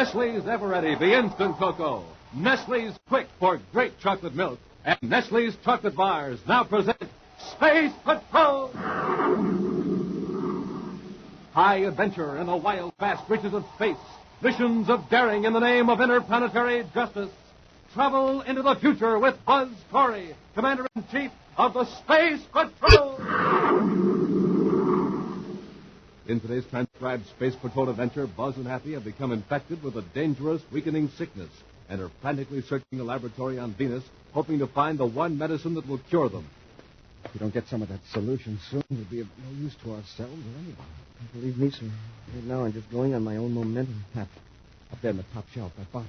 Nestle's Ever-Ready, the instant cocoa. Nestle's Quick for great chocolate milk. And Nestle's chocolate bars now present Space Patrol! High adventure in the wild, vast reaches of space. Missions of daring in the name of interplanetary justice. Travel into the future with Buzz Corey, Commander-in-Chief of the Space Patrol! In today's transcribed Space Patrol adventure, Buzz and Happy have become infected with a dangerous, weakening sickness and are frantically searching a laboratory on Venus, hoping to find the one medicine that will cure them. If we don't get some of that solution soon, we'll be of no use to ourselves or anyone. Believe me, sir. Right now, I'm just going on my own momentum. Up there in the top shelf, that bottle.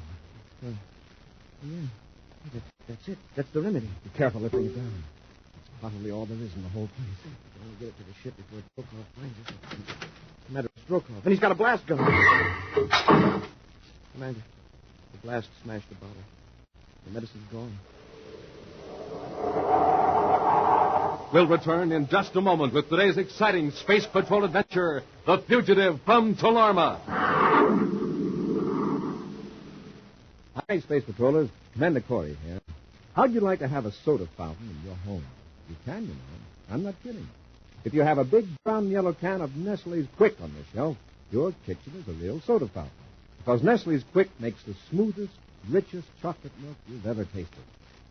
Yeah. That's it. That's the remedy. Be careful lifting it down. It's probably all there is in the whole place. We'll only get it to the ship before Strokoff finds us. Commander Strokoff. And he's got a blast gun. Commander, the blast smashed the bottle. The medicine's gone. We'll return in just a moment with today's exciting Space Patrol adventure, The Fugitive from Telarma. Hi, Space Patrollers. Commander Corey here. How'd you like to have a soda fountain in your home? You can, you know. I'm not kidding. If you have a big brown yellow can of Nestle's Quick on the shelf, your kitchen is a real soda fountain. Because Nestle's Quick makes the smoothest, richest chocolate milk you've ever tasted.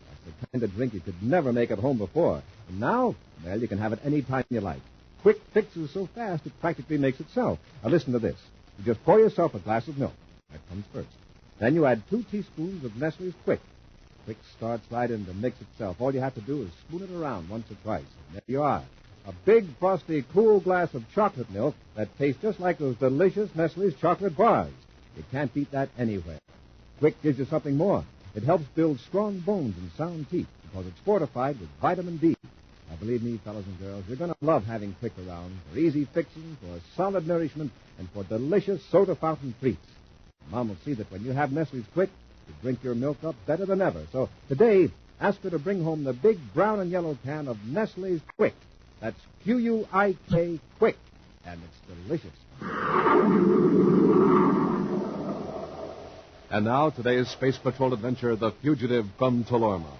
That's the kind of drink you could never make at home before. And now, well, you can have it any time you like. Quick fixes so fast it practically makes itself. Now listen to this. You just pour yourself a glass of milk. That comes first. Then you add 2 teaspoons of Nestle's Quick. Quick starts right in to mix itself. All you have to do is spoon it around once or twice. And there you are. A big, frosty, cool glass of chocolate milk that tastes just like those delicious Nestle's chocolate bars. You can't beat that anywhere. Quick gives you something more. It helps build strong bones and sound teeth because it's fortified with vitamin D. Now, believe me, fellas and girls, you're going to love having Quick around for easy fixing, for solid nourishment, and for delicious soda fountain treats. Mom will see that when you have Nestle's Quick, you drink your milk up better than ever. So today, ask her to bring home the big brown and yellow can of Nestle's Quick. That's Q-U-I-K, Quick. And it's delicious. And now, today's Space Patrol adventure, The Fugitive from Telarma.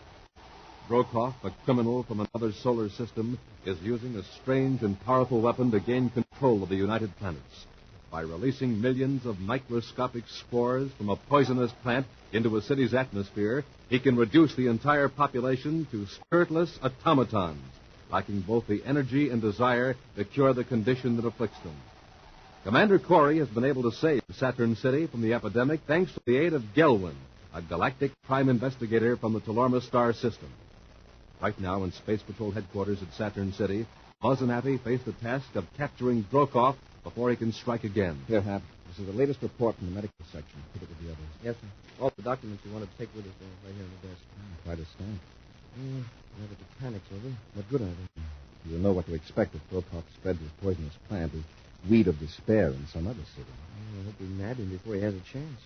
Brokoff, a criminal from another solar system, is using a strange and powerful weapon to gain control of the United Planets. By releasing millions of microscopic spores from a poisonous plant into a city's atmosphere, he can reduce the entire population to spiritless automatons, lacking both the energy and desire to cure the condition that afflicts them. Commander Corey has been able to save Saturn City from the epidemic thanks to the aid of Gelwin, a galactic prime investigator from the Telarma star system. Right now in Space Patrol headquarters at Saturn City, Buzz and Happy face the task of capturing Brokoff before he can strike again. Here, Hap. This is the latest report from the medical section. Put it with the others. Yes, sir. All the documents you wanted to take with us are right here on the desk. Quite a stack. Never to panic, will we? What good are they? You'll know what to expect if Brokoff spreads his poisonous plant, his weed of despair in some other city. I hope we nab him before he has a chance.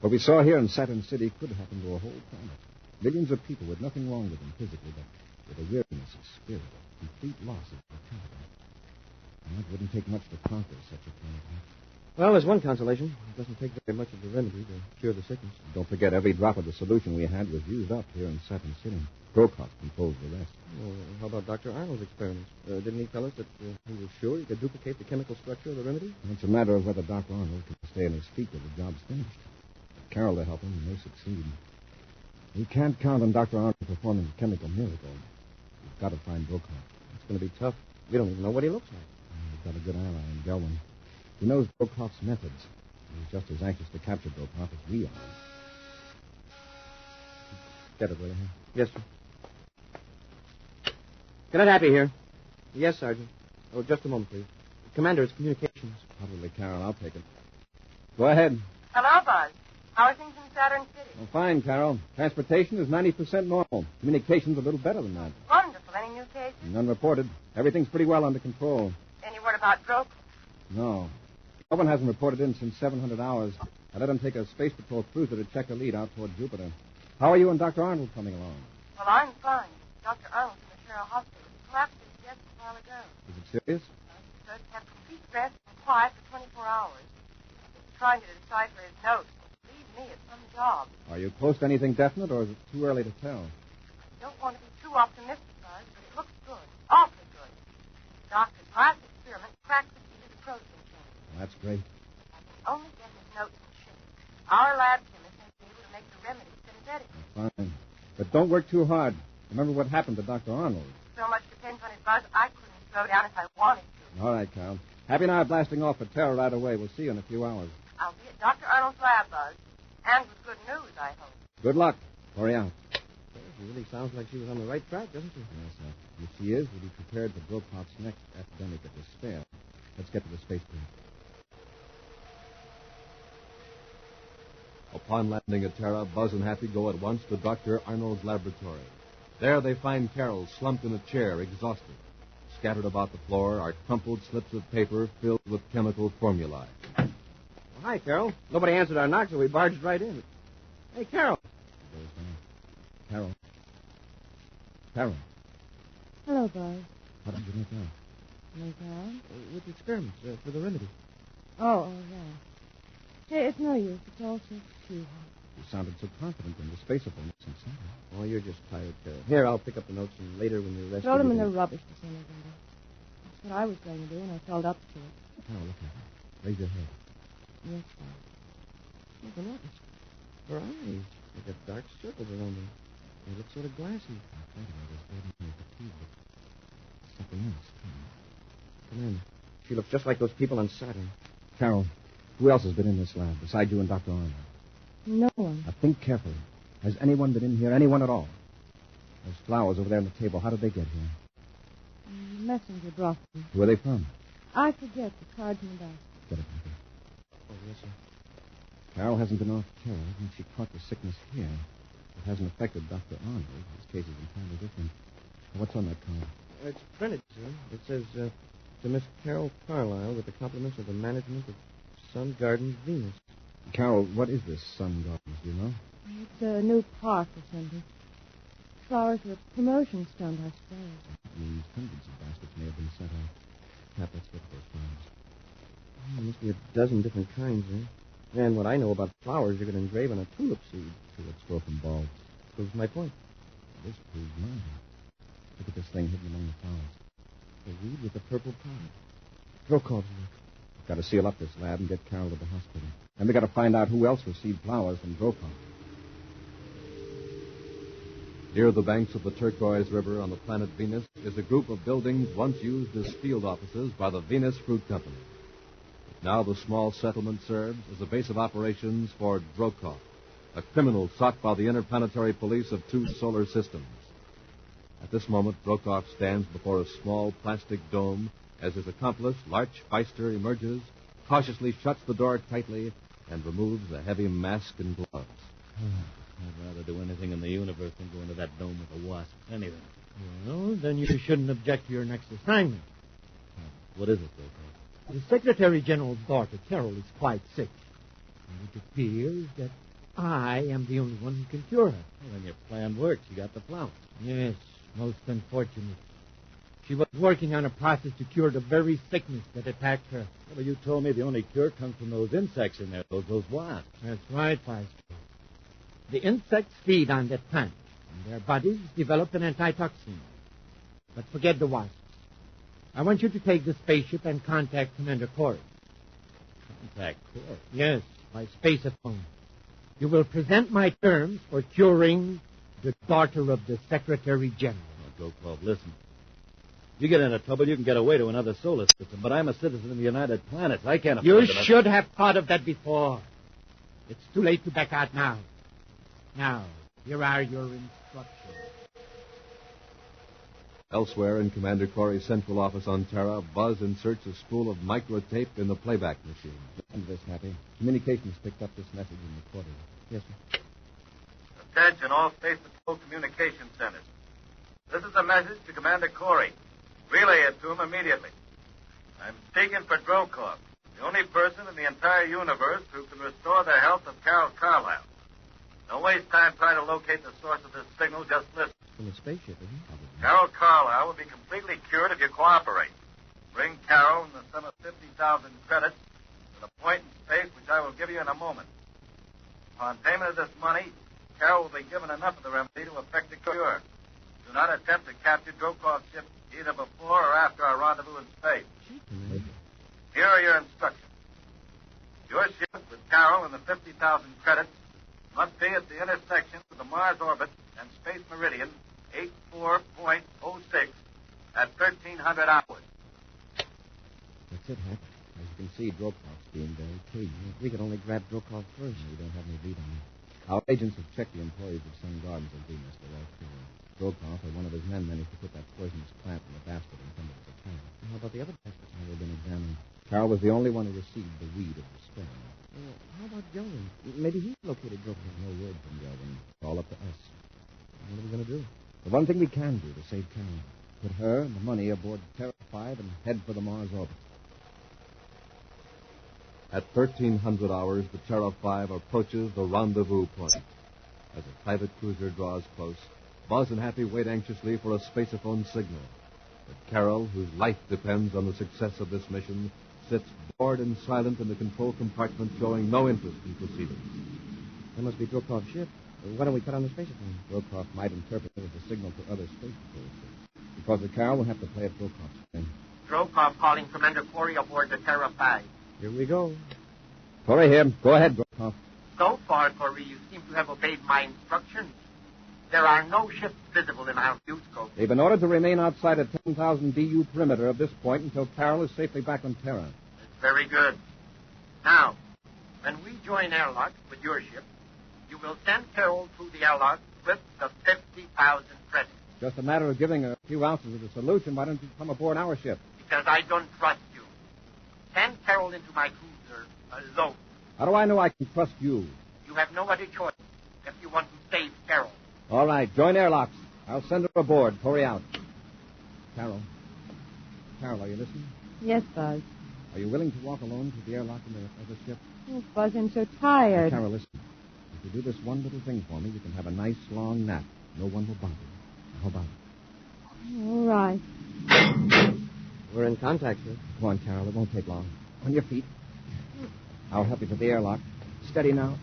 What we saw here in Saturn City could happen to a whole planet. Millions of people with nothing wrong with them physically, but with a weariness of spirit, a complete loss of vitality. And it wouldn't take much to conquer such a planet. Well, there's one consolation. It doesn't take very much of the remedy to cure the sickness. Don't forget, every drop of the solution we had was used up here in Saturn City. Brokoff controls the rest. Well, how about Dr. Arnold's experiments? Didn't he tell us that he was sure he could duplicate the chemical structure of the remedy? It's a matter of whether Dr. Arnold can stay on his feet till the job's finished. Carol to help him may succeed. We can't count on Dr. Arnold performing a chemical miracle. We've got to find Brokoff. It's going to be tough. We don't even know what he looks like. We've got a good ally in Gelwin. He knows Brokoff's methods. He's just as anxious to capture Brokoff as we are. Get it, will you? Yes, sir. Cadet Happy here. Yes, Sergeant. Oh, just a moment, please. Commander, it's communications. Probably, Carol. I'll take it. Go ahead. Hello, Buzz. How are things in Saturn City? Well, fine, Carol. Transportation is 90% normal. Communication's a little better than that. Wonderful. Any new cases? None reported. Everything's pretty well under control. Any word about Broke? No. No one hasn't reported in since 700 hours. I let him take a Space Patrol cruiser to check a lead out toward Jupiter. How are you and Dr. Arnold coming along? Well, I'm fine. Dr. Arnold's in the Sheriff Hospital. He collapsed in his desk a while ago. Is it serious? He said to have complete rest and quiet for 24 hours. He's trying to decipher his notes. me. It's some job. Are you close to anything definite, or is it too early to tell? I don't want to be too optimistic, Buzz, but it looks good. Awfully good. The doctor's last experiment cracked the key to the protein chain. Well, that's great. I can only get his notes in shape. Our lab chemist may be able to make the remedy synergetic. Fine. But don't work too hard. Remember what happened to Dr. Arnold. So much depends on it, Buzz. I couldn't slow down if I wanted to. All right, Carol. Happy and I are blasting off for Terra right away. We'll see you in a few hours. I'll be at Dr. Arnold's lab, Buzz. And with good news, I hope. Good luck. Corey out. Well, she really sounds like she was on the right track, doesn't she? Yes, sir. If she is, we'll be prepared for Brokoff's next epidemic of despair. Let's get to the spaceport. Upon landing at Terra, Buzz and Happy go at once to Dr. Arnold's laboratory. There they find Carol slumped in a chair, exhausted. Scattered about the floor are crumpled slips of paper filled with chemical formulae. Well, hi, Carol. Nobody answered our knock, so we barged right in. Hey, Carol. Carol. Carol. Hello, Buzz. How did you make out? Make out? With the experiments for the remedy. Oh, yeah. Hey, it's no use. It's all so futile. You sounded so confident in the spaceableness and Saturn. Oh, you're just tired, Carol. Here, I'll pick up the notes, and later when you're rested... Throw them in you the can- rubbish disintegrator. That's what I was going to do when I felt up to it. Carol, look at her. Raise your head. Yes, Buzz. Look at that. Her eyes. They've got dark circles around them. They look sort of glassy. I thought about this ordinary fatigue, but something else. Come in. She looks just like those people on Saturn. Carol, who else has been in this lab besides you and Dr. Arnold? No one. Now, think carefully. Has anyone been in here? Anyone at all? Those flowers over there on the table, how did they get here? The messenger brought them. Who are they from? I forget the cards in the basket. Get it, Happy. Oh, yes, sir. Carol hasn't been off Terra, and she caught the sickness here. It hasn't affected Dr. Arnold. His case is entirely different. What's on that card? It's printed, sir. It says, to Miss Carol Carlisle with the compliments of the management of Sun Gardens, Venus. Carol, what is this Sun Gardens, do you know? It's a new park or something. Flowers are a promotion stunt, I suppose. That means hundreds of baskets may have been sent out. Pat, let's look at those flowers. Oh, there must be a dozen different kinds, eh? And what I know about flowers, you can engrave on a tulip seed. Tulips grow from bulbs. Proves my point. This proves mine. Look at this thing hidden among the flowers. A weed with a purple pod. Brokoff's work. We've got to seal up this lab and get Carol to the hospital. And we've got to find out who else received flowers from Brokoff. Near the banks of the turquoise river on the planet Venus is a group of buildings once used as field offices by the Venus Fruit Company. Now the small settlement serves as a base of operations for Brokoff, a criminal sought by the interplanetary police of 2 solar systems. At this moment, Brokoff stands before a small plastic dome as his accomplice, Larch Feister, emerges, cautiously shuts the door tightly, and removes a heavy mask and gloves. I'd rather do anything in the universe than go into that dome with a wasp. Anything. Well, then you shouldn't object to your next assignment. What is it, Brokoff? The Secretary General's daughter, Carol, is quite sick. And it appears that I am the only one who can cure her. Well, then your plan works. You got the flowers. Yes, most unfortunate. She was working on a process to cure the very sickness that attacked her. Well, you told me the only cure comes from those insects in there, those wasps. That's right, Feister. The insects feed on that plant, and their bodies develop an antitoxin. But forget the wasps. I want you to take the spaceship and contact Commander Corey. Contact Corey? Yes, by spaceophone. You will present my terms for curing the daughter of the Secretary General. Now, Brokoff, listen. You get into trouble, you can get away to another solar system, but I'm a citizen of the United Planets. I can't afford You to... should have thought of that before. It's too late to back out now. Now, here are your instructions. Elsewhere in Commander Corey's central office on Terra, Buzz inserts a spool of microtape in the playback machine. Listen to this, Happy. Communications picked up this message and recorded it. Yes, sir. Attention, all Space Patrol communication centers. This is a message to Commander Corey. Relay it to him immediately. I'm speaking for Brokoff, the only person in the entire universe who can restore the health of Carol Carlisle. Don't waste time trying to locate the source of this signal. Just listen. From the spaceship, isn't it? Carol Carlisle will be completely cured if you cooperate. Bring Carol in the sum of 50,000 credits to the point in space which I will give you in a moment. Upon payment of this money, Carol will be given enough of the remedy to effect a cure. Do not attempt to capture Drokhov's ship either before or after our rendezvous in space. Here are your instructions. Your ship with Carol and the 50,000 credits must be at the intersection of the Mars orbit and space meridian 84.06 at 1300 hours. That's it, Hack. As you can see, Drokhov's being very keen. We could only grab Drokov first. We don't have any lead on him. Our agents have checked the employees of Sun Gardens and Venus. They're all clear. Drokov or one of his men managed to put that poisonous plant in a basket and send it to Carol. How about the other baskets? They've been examined. Carol was the only one who received the weed of despair. How about Gelman? Maybe he's located Drokov. No word from Gelman. It's all up to us. What are we going to do? The one thing we can do to save Carol. Put her and the money aboard Terra 5 and head for the Mars orbit. At 1300 hours, the Terra 5 approaches the rendezvous point. As a private cruiser draws close, Buzz and Happy wait anxiously for a spaceophone signal. But Carol, whose life depends on the success of this mission, sits bored and silent in the control compartment, showing no interest in proceedings. That must be Drokov's ship. Why don't we cut on the spaceophone? Drokov might interpret it as a signal to other space patrols. Because the Carol will have to play at Drokov's thing. Drokov calling Commander Corey aboard the Terra 5. Here we go. Corey here. Go ahead, Drokov. So far, Corey, you seem to have obeyed my instructions. There are no ships visible in our view scope. They've been ordered to remain outside a 10,000 DU perimeter of this point until Carol is safely back on Terra. That's very good. Now, when we join airlock with your ship, you will send Carol through the airlock with the 50,000 credits. Just a matter of giving her a few ounces of the solution. Why don't you come aboard our ship? Because I don't trust you. Send Carol into my cruiser alone. How do I know I can trust you? You have no other choice if you want to save Carol. All right, join airlocks. I'll send her aboard. Corey out. Carol. Carol, are you listening? Yes, Buzz. Are you willing to walk alone to the airlock in the other ship? Oh, Buzz, I'm so tired. Carol, listen. If you do this one little thing for me, you can have a nice long nap. No one will bother you. How about it? All right. We're in contact, sir. Come on, Carol. It won't take long. On your feet. I'll help you to the airlock. Steady now.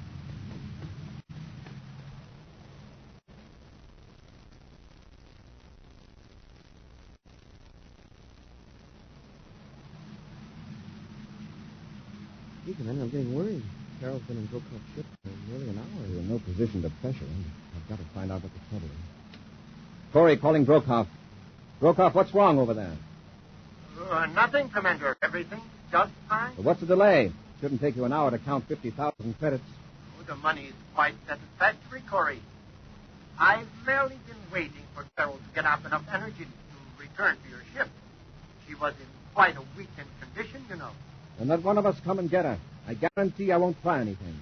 Gee, Commander, I'm getting worried. Carol's been in Drokov's ship for nearly an hour. We're in no position to pressure him. I've got to find out what the trouble is. Corey, calling Drokov. Drokov, what's wrong over there? Nothing, Commander. Everything's just fine. Well, what's the delay? Shouldn't take you an hour to count 50,000 credits. Oh, the money is quite satisfactory, Corey. I've merely been waiting for Carol to get up enough energy to return to your ship. She was in quite a weakened condition, you know. Then let one of us come and get her. I guarantee I won't try anything.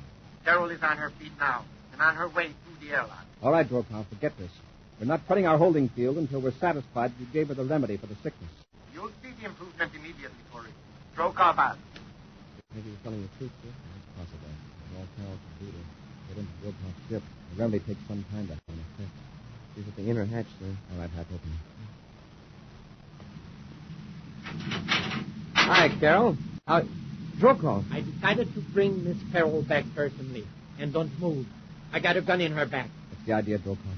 Carol is on her feet now and on her way through the airlock. All right, Drokov, forget this. We're not cutting our holding field until we're satisfied you gave her the remedy for the sickness. You'll see the improvement immediately, Corey. Drokov out. Maybe he's telling the truth, sir. It's possible. All Carol can do to get into Drokov's ship. The remedy takes some time to have an effect. She's at the inner hatch, sir. All right, Hack, open it. Hi, Carol. Drokov. I decided to bring Miss Carol back personally. And don't move. I got a gun in her back. What's the idea, Drokov?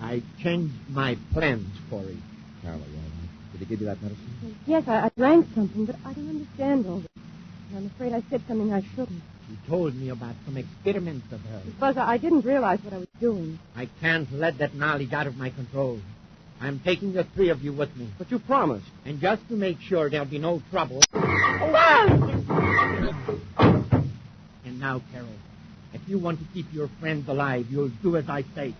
I changed my plans, Corey. Carol, are you all right? Did he give you that medicine? Yes, I drank something, but I don't understand all this. I'm afraid I said something I shouldn't. She told me about some experiments of hers. Buzz, I didn't realize what I was doing. I can't let that knowledge out of my control. I'm taking the three of you with me. But you promised. And just to make sure there'll be no trouble. Buzz! And now, Carol, if you want to keep your friends alive, you'll do as I say.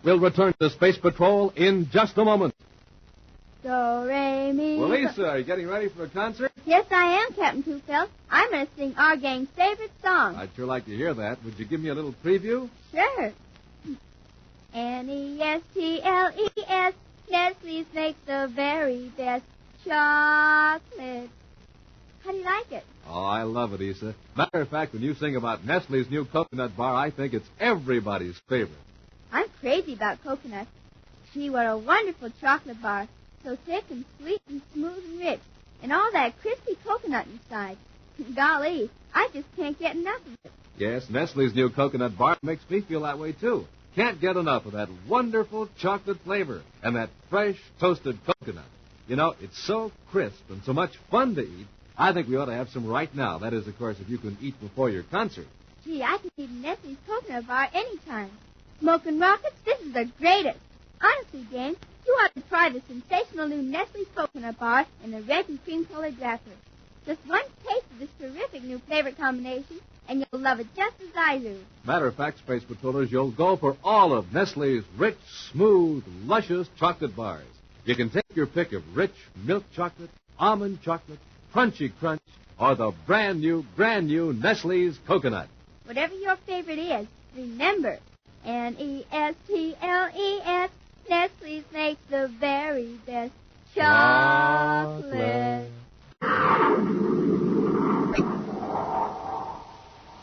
We'll return to Space Patrol in just a moment. Do, re, mi. Well, Lisa, are you getting ready for a concert? Yes, I am, Captain Twofield. I'm going to sing our gang's favorite song. I'd sure like to hear that. Would you give me a little preview? Sure. Nestles, Nestle's makes the very best chocolate. How do you like it? Oh, I love it, Issa. Matter of fact, when you sing about Nestle's new coconut bar, I think it's everybody's favorite. I'm crazy about coconuts. Gee, what a wonderful chocolate bar. So thick and sweet and smooth and rich. And all that crispy coconut inside. Golly, I just can't get enough of it. Yes, Nestle's new coconut bar makes me feel that way, too. Can't get enough of that wonderful chocolate flavor and that fresh toasted coconut. You know, it's so crisp and so much fun to eat. I think we ought to have some right now. That is, of course, if you can eat before your concert. Gee, I can eat Nestle's coconut bar anytime. Smoking rockets, this is the greatest. Honestly, James, you ought to try the sensational new Nestle's coconut bar in the red and cream-colored wrapper. Just one taste of this terrific new flavor combination, and you'll love it just as I do. Matter of fact, Space Patrollers, you'll go for all of Nestle's rich, smooth, luscious chocolate bars. You can take your pick of rich milk chocolate, almond chocolate, crunchy crunch, or the brand new Nestle's coconut. Whatever your favorite is, remember, Nestles, Nestle's makes the very best chocolate.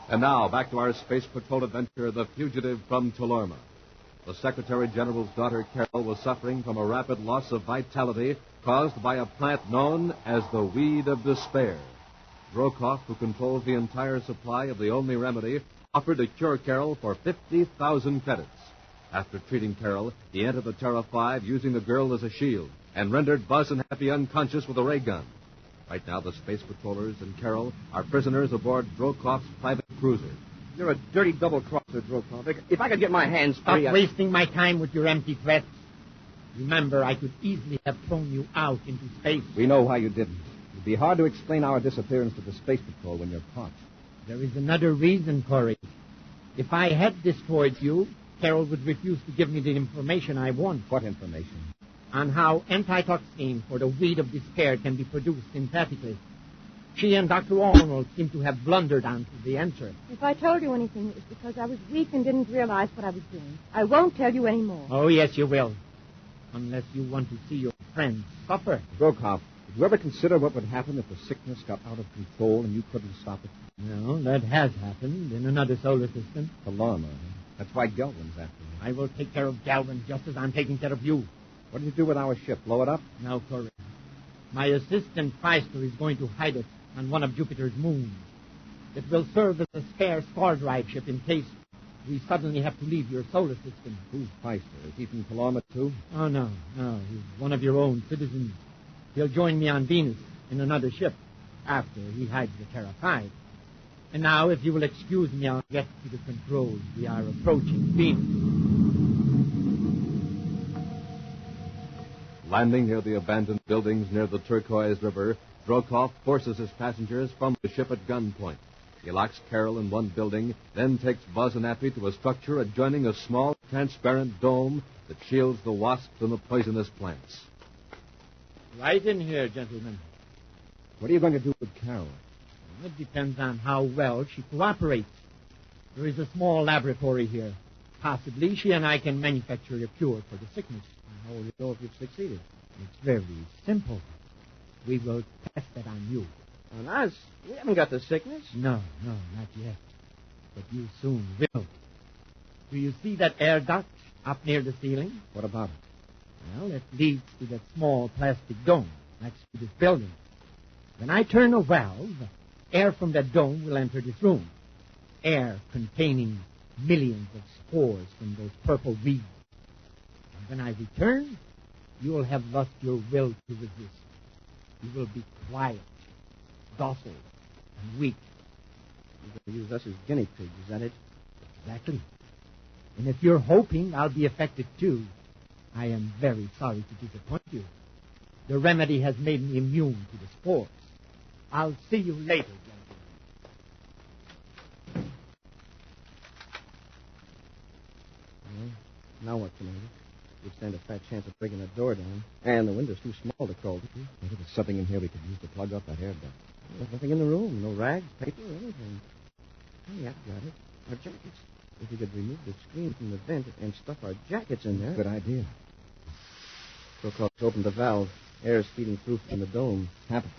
And now, back to our Space Patrol adventure, The Fugitive from Telarma. The Secretary General's daughter, Carol, was suffering from a rapid loss of vitality caused by a plant known as the Weed of Despair. Brokoff, who controls the entire supply of the only remedy, offered to cure Carol for 50,000 credits. After treating Carol, he entered the Terra 5 using the girl as a shield and rendered Buzz and Happy unconscious with a ray gun. Right now, the Space Patrollers and Carol are prisoners aboard Brokoff's private cruiser. You're a dirty double-crosser, Brokoff. If I could get my hands free... Stop wasting my time with your empty threats. Remember, I could easily have thrown you out into space. We know why you didn't. It'd be hard to explain our disappearance to the Space Patrol when you're caught. There is another reason, Corey. If I had destroyed you, Carol would refuse to give me the information I want. What information? On how antitoxin for the Weed of Despair can be produced synthetically. She and Dr. Arnold seem to have blundered onto the answer. If I told you anything, it was because I was weak and didn't realize what I was doing. I won't tell you any more. Oh, yes, you will. Unless you want to see your friends suffer. Brokoff, did you ever consider what would happen if the sickness got out of control and you couldn't stop it? No, that has happened in another solar system. Telarma. That's why Galvin's after me. I will take care of Galvin just as I'm taking care of you. What did you do with our ship? Blow it up? No, Corey. My assistant Pfister is going to hide it on one of Jupiter's moons. It will serve as a spare star drive ship in case we suddenly have to leave your solar system. Who's Pfister? Is he from Telarma, too? Oh, no. He's one of your own citizens. He'll join me on Venus in another ship after he hides the Terra 5. And now, if you will excuse me, I'll get to the controls. We are approaching Venus. Landing near the abandoned buildings near the Turquoise River, Brokoff forces his passengers from the ship at gunpoint. He locks Carol in one building, then takes Buzz and Appy to a structure adjoining a small, transparent dome that shields the wasps and the poisonous plants. Right in here, gentlemen. What are you going to do with Carol? It depends on how well she cooperates. There is a small laboratory here. Possibly she and I can manufacture a cure for the sickness. How will you know if you've succeeded? It's very simple. We will test it on you. On us? We haven't got the sickness. No, not yet. But you soon will. Do you see that air duct up near the ceiling? What about it? Well, it leads to that small plastic dome next to this building. When I turn a valve, air from that dome will enter this room. Air containing millions of spores from those purple weeds. And when I return, you will have lost your will to resist. You will be quiet, docile, and weak. You're going to use us as guinea pigs, is that it? Exactly. And if you're hoping I'll be affected too, I am very sorry to disappoint you. The remedy has made me immune to the spores. I'll see you later, gentlemen. Well, now what can I do? We stand a fat chance of breaking that door down. And the window's too small to crawl through. Maybe there's something in here we could use to plug up that air duct. There's nothing in the room. No rags, paper, or anything. Hey, I've got it. Our jackets. If we could remove the screen from the vent and stuff our jackets in there. Good idea. Brokoff's opened the valve. Air's feeding through from the dome. Happy.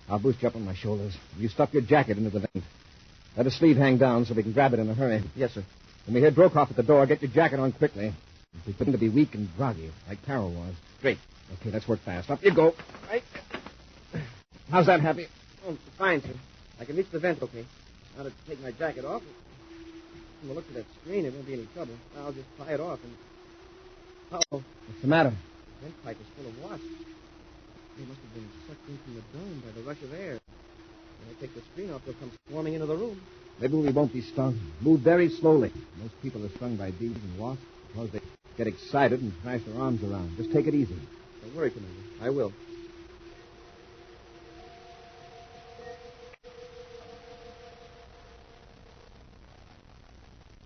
I'll boost you up on my shoulders. You stuff your jacket into the vent. Let a sleeve hang down so we can grab it in a hurry. Yes, sir. When we hear Brokoff at the door, get your jacket on quickly. We couldn't be weak and groggy, like Carol was. Great. Okay, let's work fast. Up you go. Right. How's that, Happy? Oh, fine, sir. I can reach the vent, okay. Now to take my jacket off. From the look of that screen, it won't be any trouble. I'll just pry it off and... Uh-oh. What's the matter? The vent pipe is full of wasps. They must have been sucked in from the dome by the rush of air. When I take the screen off, they'll come swarming into the room. Maybe we won't be stung. Move very slowly. Most people are stung by bees and wasps because they get excited and thrash their arms around. Just take it easy. Don't worry, Commander. I will.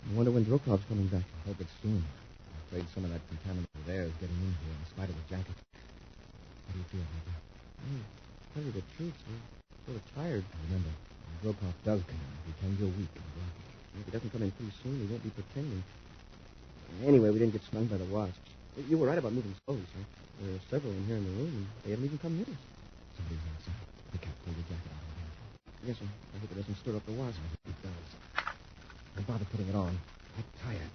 I wonder when Drokhov's coming back. I hope it's soon. I'm afraid some of that contaminated air is getting in here in spite of the jacket. How do you feel, Harper? To tell you the truth, I'm sort of tired. Remember, when Drokhov does come in, pretend you're weak and grumpy. If he doesn't come in pretty soon, we won't be pretending. Anyway, we didn't get stung by the wasps. You were right about moving slowly, sir. There are several in here in the room, and they haven't even come near us. Somebody's outside. Be careful. Pull your jacket out of here. Yes, sir. I hope it doesn't stir up the wasps. It does. Don't bother putting it on. I'm tired.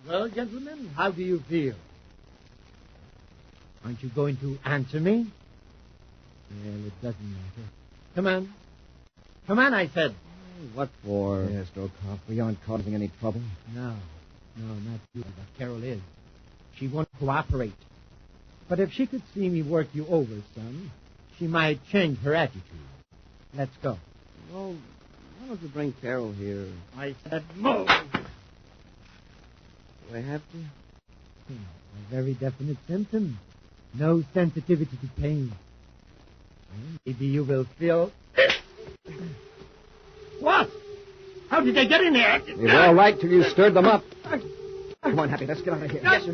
Well, gentlemen, how do you feel? Aren't you going to answer me? Well, it doesn't matter. Come on. Come on, I said. What for? Yes, Drokhov. We aren't causing any trouble. No, not you, but Carol is. She won't cooperate. But if she could see me work you over, son, she might change her attitude. Let's go. Well, why don't you bring Carol here? I said move. Do I have to? A very definite symptom. No sensitivity to pain. Well, maybe you will feel... What? How did they get in there? They were all right till you stirred them up. Come on, Happy. Let's get out of here. Yes, sir.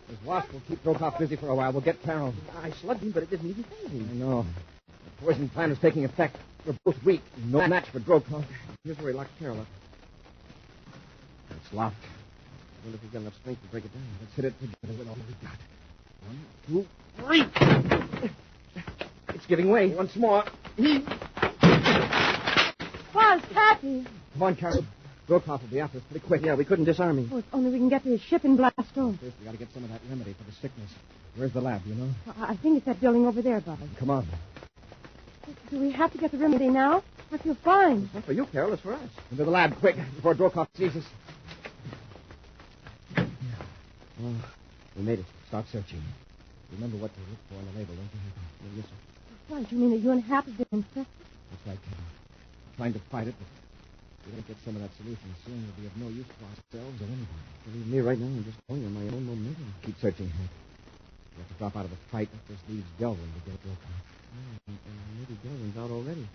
This wasp will keep Drokhov busy for a while. We'll get Carol. I slugged him, but it didn't even phase him. I know. The poison plan is taking effect. We're both weak. No match for Drokhov. Here's where he locked Carol up. It's locked. I wonder if he's got enough strength to break it down. Let's hit it together with all we got. 1, 2, 3. It's giving way. Once more. Was Happy. Come on, Carol. Drokhov will be after us pretty quick. Yeah, we couldn't disarm him. Oh, if only we can get to his ship and blast off. First, we got to get some of that remedy for the sickness. Where's the lab, you know? I think it's that building over there, Bobby. Come on. Do we have to get the remedy now? I feel fine. It's not for you, Carol. It's for us. Into the lab, quick, before Drokhov sees us. Oh, we made it. Start searching. Remember what to look for on the label, don't you? Yes, sir. Why, do you mean that you and Happy have been infected? That's right, Kevin. Trying to fight it, but if we don't get some of that solution soon, it'll be of no use to ourselves or anybody. Believe me, right now, I'm just going on my own momentum. Keep searching, Hank. We have to drop out of the fight. That just leaves Delvin to get Drokhov. Maybe Delvin's out already.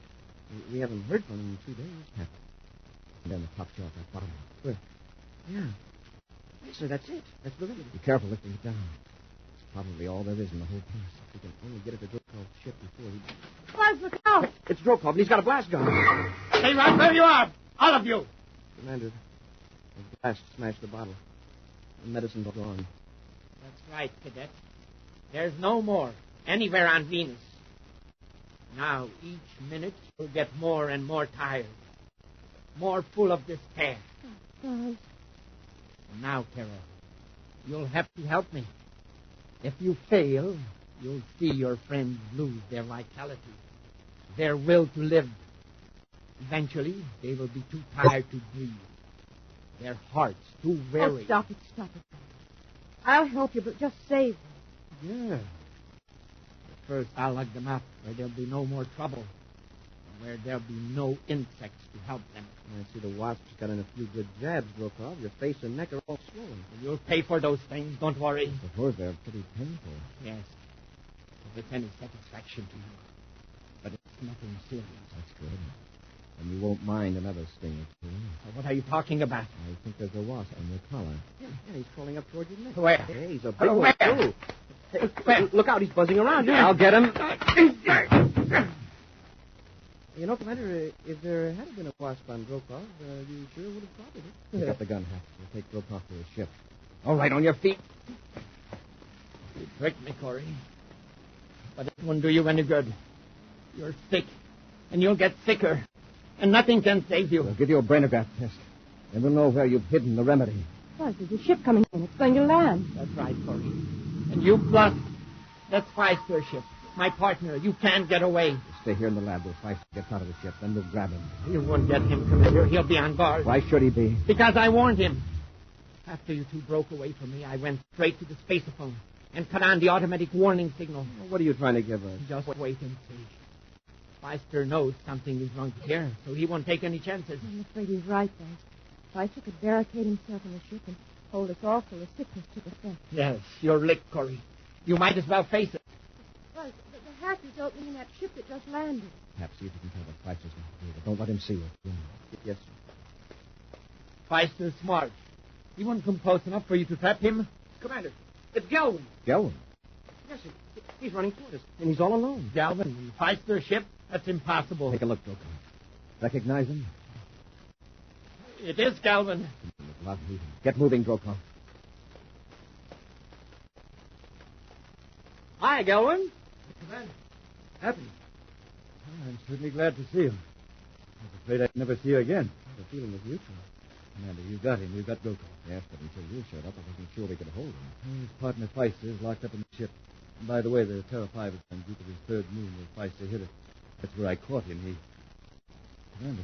We haven't heard from him in 2 days. And then the top shelf, that bottom one. Where? Yeah. Yes, sir, that's it. That's the remedy. Be careful lifting it down. It's probably all there is in the whole place. We can only get it to Drokhov's ship before he... Buzz, look out! It's Drokhov, and he's got a blast gun. Stay right where you are, all of you. Commander, the blast smashed the bottle. The medicine's gone. That's right, Cadet. There's no more anywhere on Venus. Now, each minute, you'll get more and more tired. More full of despair. Buzz. And now, Carol, you'll have to help me. If you fail, you'll see your friends lose their vitality, their will to live. Eventually, they will be too tired to breathe. Their hearts too weary. Oh, stop it. I'll help you, but just save them. Yeah. But first, I'll lug them up where there'll be no more trouble, and where there'll be no insects to help them. I see the wasps got in a few good jabs, Drokhov. Your face and neck are all swollen. And you'll pay for those things, don't worry. I suppose they're pretty painful. Yes. If it's any satisfaction to you. But it's nothing serious. That's good. And you won't mind another sting or two. What are you talking about? I think there's a wasp on your collar. Yeah, he's crawling up toward your neck. Where? Hey, he's a big one, Where? too. Hey, Where? look out, he's buzzing around you. I'll get him. You know, Commander, if there had been a wasp on Drokhov, you sure would have spotted it. Pick up the gun, Hack. We'll take Drokhov to his ship. All right, on your feet. You tricked me, Corey. But it won't do you any good. You're sick, and you'll get sicker, and nothing can save you. We'll give you a brainograph test, and we'll know where you've hidden the remedy. Buzz, there's a ship coming in. It's going to land. That's right, Corey. And you plus, that's Pfeiffer's ship. My partner, you can't get away. stay here in the lab till Feist gets out of the ship. Then we'll grab him. You won't get him, Commander. He'll be on guard. Why should he be? Because I warned him. After you two broke away from me, I went straight to the spaceophone and cut on the automatic warning signal. What are you trying to give us? Just wait and see. Feister knows something is wrong here, so he won't take any chances. I'm afraid he's right, though. Feister could barricade himself in the ship and hold us off till the sickness took effect. Yes, you're licked, Corey. You might as well face it. Right, the hatch is opening in that ship that just landed. Perhaps see if you can tell what Feister's going to do, but don't let him see you. Yes, sir. Feister's smart. He wouldn't come close enough for you to trap him. Commander, it's Galvin. Galvin? Yes, sir. He's running toward us, and he's all alone. Galvin, in Feister's ship? That's impossible. Take a look, Brokaw. Recognize him? It is Galvin. Get moving, Brokaw. Hi, Galvin. Commander. Happy. Well, I'm certainly glad to see him. I was afraid I'd never see you again. The feeling was mutual. Commander, you got him. You got Brokaw. Yes, but until you showed up, I wasn't sure we could hold him. His partner Feister is locked up in the ship. And by the way, the Terra 5 is on Jupiter's third moon where Feister hit it. That's where I caught him. Commander,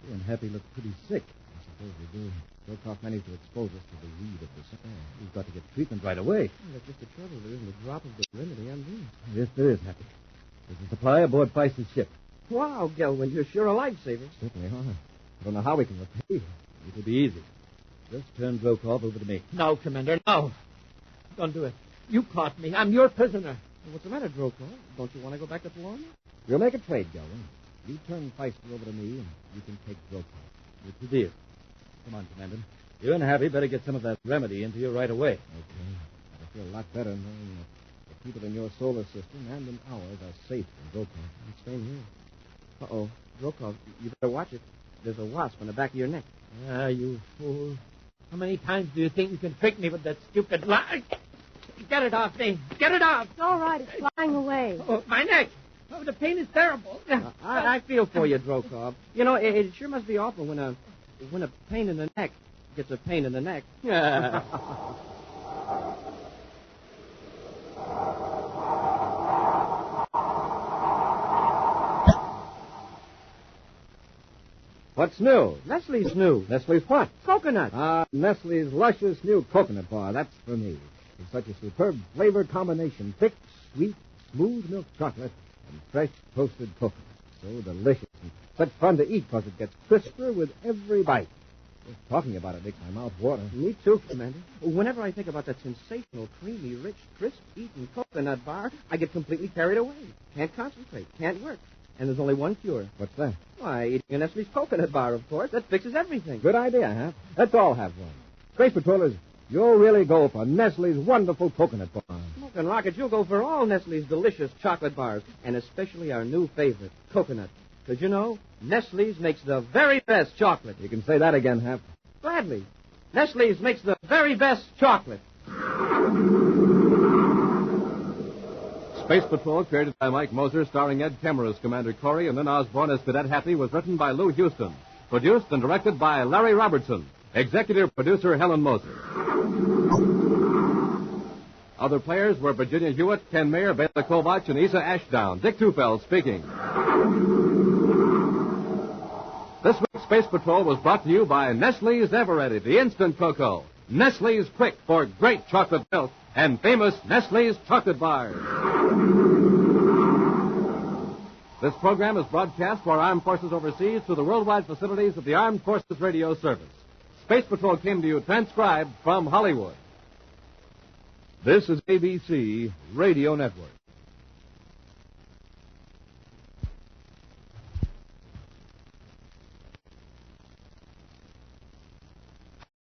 you and Happy look pretty sick. I suppose we do. Brokaw managed to expose us to the weed of the sun. We've got to get treatment right away. Well, that's just the trouble. There isn't a drop of the remedy on these. Yes, there is, Happy. There's a supply aboard Feister's ship. Wow, Galvin, you're sure a lifesaver. Certainly are. I don't know how we can repay you. It'll be easy. Just turn Brokaw over to me. No, Commander, no. Don't do it. You caught me. I'm your prisoner. Well, what's the matter, Brokaw? Don't you want to go back to Telarma? We'll make a trade, Galvin. You turn Feister over to me, and you can take Brokaw. It's a deal. Come on, Commander. You and Happy better get some of that remedy into you right away. Okay. I feel a lot better knowing that the people in your solar system and in ours are safe from Brokaw. I'm staying here. Uh-oh. Brokaw, you better watch it. There's a wasp on the back of your neck. Ah, you fool. How many times do you think you can trick me with that stupid lie? Get it off me. Get it off. It's all right. It's flying away. Oh, my neck. Oh, the pain is terrible. I feel for you, Brokaw. You know, it sure must be awful when a pain in the neck gets a pain in the neck. What's new? Nestle's new. Nestle's what? Coconut. Nestle's luscious new coconut bar. That's for me. It's such a superb flavor combination. Thick, sweet, smooth milk chocolate and fresh toasted coconut. So delicious and such fun to eat because it gets crisper with every bite. Just talking about it makes my mouth water. Me too, Commander. Whenever I think about that sensational, creamy, rich, crisp-eating coconut bar, I get completely carried away. Can't concentrate. Can't work. And there's only one cure. What's that? Why, eating a Nestle's coconut bar, of course. That fixes everything. Good idea, huh? Let's all have one. Space Patrollers, you'll really go for Nestle's wonderful coconut bar. Smoke and Rocket, you'll go for all Nestle's delicious chocolate bars, and especially our new favorite, coconut. Because, you know, Nestle's makes the very best chocolate. You can say that again, Hap. Gladly. Nestle's makes the very best chocolate. Space Patrol, created by Mike Moser, starring Ed Kemmer as Commander Corey and Lynn Osborne as Cadet Happy, was written by Lou Houston. Produced and directed by Larry Robertson. Executive producer Helen Moser. Other players were Virginia Hewitt, Ken Mayer, Bela Kovach, and Isa Ashdown. Dick Tufeld speaking. This week's Space Patrol was brought to you by Nestle's Eveready, the instant cocoa. Nestle's Quick for great chocolate milk, and famous Nestle's chocolate bars. This program is broadcast for our armed forces overseas through the worldwide facilities of the Armed Forces Radio Service. Space Patrol came to you transcribed from Hollywood. This is ABC Radio Network.